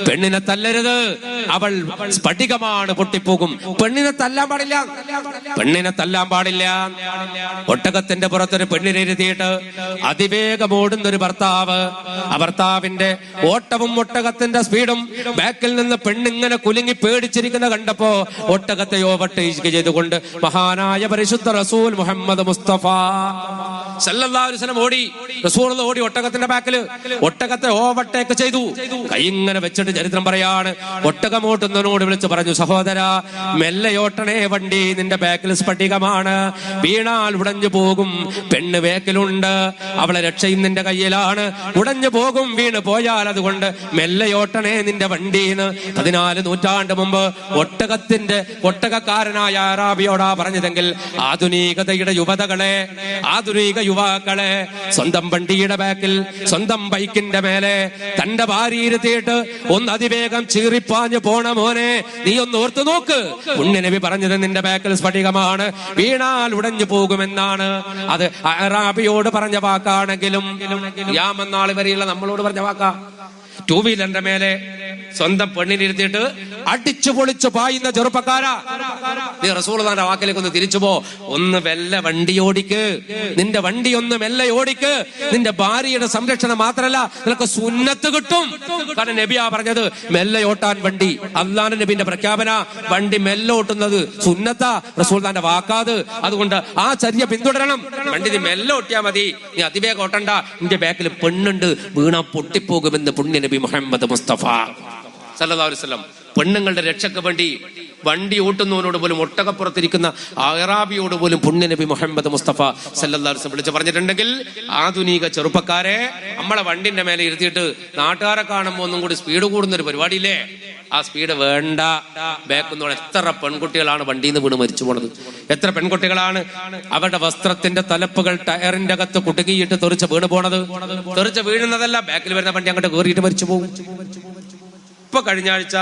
പെണ്ണിനെ തല്ലരുത്, അവൾ സ്ഫടികമാണ്, പൊട്ടിപ്പോകും. പെണ്ണിനെ തല്ലാൻ പാടില്ല, പെണ്ണിനെ തല്ലാൻ പാടില്ല. ഒട്ടകത്തിന്റെ പുറത്തൊരു പെണ്ണിനെ ഇരുത്തിയിട്ട് അതിവേഗം ഓടുന്ന ഒരു ഭർത്താവ്, ആ ഭർത്താവിന്റെ ഓട്ടവും ഒട്ടകത്തിന്റെ സ്പീഡും ബാക്കിൽ നിന്ന് പെണ്ണിങ്ങനെ കുലുങ്ങി പേടിച്ചിരിക്കുന്ന കണ്ടപ്പോ ഒട്ടകത്തെ ഓവർടേക്ക് ചെയ്തുകൊണ്ട് മഹാനായ പരിശുദ്ധ റസൂൽ മുഹമ്മദ് മുസ്തഫ സല്ലല്ലാഹു അലൈഹി വസല്ലം ഓടി. റസൂൽ ഓടി ഒട്ടകത്തിന്റെ ബാക്കിൽ ഒട്ടകത്തെ ഓവർടേക്ക് ചെയ്തു. കൈ ഇങ്ങനെ വെച്ചിട്ട് ചരിത്രം പറയാണ്, ഒട്ടകമോട്ടുന്നതിനോട് വിളിച്ചു പറഞ്ഞു, സഹോദരാ മെല്ലയോട്ടണേ വണ്ടി, നിന്റെ ബാക്കിൽ സ്ഫടികമാണ്, വീണാൽ ഉടഞ്ഞു പോകും. പെണ്ണ് ബാക്കിലുണ്ട്, അവളെ രക്ഷയും നിന്റെ കയ്യിലാണ്, ഉടഞ്ഞു പോകും വീണ് പോയാൽ, അതുകൊണ്ട് മെല്ലയോട്ടണേ നിന്റെ വണ്ടിന്ന് 14 നൂറ്റാണ്ട് മുമ്പ് ഒട്ടകക്കാരനായ അറാബിയോടാ പറഞ്ഞതെങ്കിൽ ആധുനികതയുടെ യുവതകളെ, ആധുനിക യുവാക്കളെ സ്വന്തം വണ്ടിയുടെ ബാക്കിൽ, സ്വന്തം ബൈക്കിന്റെ മേലെ തന്റെ ഭാര്യ ഇരുത്തിയിട്ട് ഒന്ന് അതിവേഗം ചീറിപ്പാഞ്ഞു പോണ മോനെ, നീ ഒന്ന് ഓർത്തു നോക്ക്. പുണ്യനബി പറഞ്ഞത് നിന്റെ ബാക്കിൽ സ്ഫടികമാണ്, വീണാൽ ഉടഞ്ഞു പോകുമെന്നാണ്. അത് അറാബിയോട് പറഞ്ഞ വാക്കാണെങ്കിലും യാമെന്നാൾ വരെയുള്ള നമ്മളോട് പറഞ്ഞ വാക്കാ. 2 വീലറിന്റെ മേലെ സ്വന്തം പെണ്ണിനിരുത്തിയിട്ട് അടിച്ചു പൊളിച്ചു പായുന്ന ചെറുപ്പക്കാരാ, നീ റസൂലുള്ളാഹിന്റെ വാക്കിലേക്ക് ഒന്ന് തിരിച്ചു പോ. ഒന്ന് മെല്ലെ വണ്ടി ഓടിക്ക്, നിന്റെ വണ്ടി ഒന്ന് മെല്ലെ ഓടിക്ക്. നിന്റെ ഭാര്യയുടെ സംരക്ഷണം മാത്രമല്ല, നിനക്ക് സുന്നത്ത് കിട്ടും. കാരണം നബിയാ പറഞ്ഞത് മെല്ലെ ഓട്ടാൻ വണ്ടി. അല്ലാഹുവിന്റെ നബിന്റെ പ്രഖ്യാപന, വണ്ടി മെല്ലെ ഓട്ടുന്നത് സുന്നത്താ, റസൂലുള്ളാഹിന്റെ വാക്കാത്. അതുകൊണ്ട് ആ ചര്യ പിന്തുടരണം. വണ്ടി നീ മെല്ലെ ഓട്ടിയാ മതി, നീ അതിവേഗം ഓട്ടണ്ട. നിന്റെ ബാക്കിൽ പെണ്ണുണ്ട്, വീണാ പൊട്ടിപ്പോകുമെന്ന് പുണ്യ നബി മുഹമ്മദ് മുസ്തഫ സല്ലല്ലാഹു അലൈഹി വസല്ലം. പെണ്ണുങ്ങളുടെ രക്ഷയ്ക്ക് വേണ്ടി വണ്ടി ഓട്ടുന്നവനോട് പോലും, ഒട്ടകപ്പുറത്തിരിക്കുന്ന അറാബിയോട് പോലും പുണ്യ നബി മുഹമ്മദ് മുസ്തഫ സല്ലല്ലാഹു അലൈഹി വസല്ലം വിളിച്ചു പറഞ്ഞിട്ടുണ്ടെങ്കിൽ, ആധുനിക ചെറുപ്പക്കാരെ നമ്മളെ വണ്ടിന്റെ മേലെ ഇരുത്തിയിട്ട് നാട്ടുകാരെ കാണുമ്പോൾ ഒന്നും കൂടി സ്പീഡ് കൂടുന്നൊരു പരിപാടിയില്ലേ, ആ സ്പീഡ് വേണ്ട. ബാക്കുന്ന എത്ര പെൺകുട്ടികളാണ് വണ്ടിയിൽ നിന്ന് വീണ് മരിച്ചു പോണത്, എത്ര പെൺകുട്ടികളാണ് അവരുടെ വസ്ത്രത്തിന്റെ തലപ്പുകൾ ടയറിന്റെ അകത്ത് കുടുങ്ങിയിട്ട് തെറിച്ച് വീണ് പോണത്. തെറിച്ച് വീഴുന്നതല്ല, ബാക്കിൽ വരുന്ന വണ്ടി അങ്ങോട്ട് കയറിയിട്ട് മരിച്ചു പോകും. ഇപ്പൊ കഴിഞ്ഞ ആഴ്ച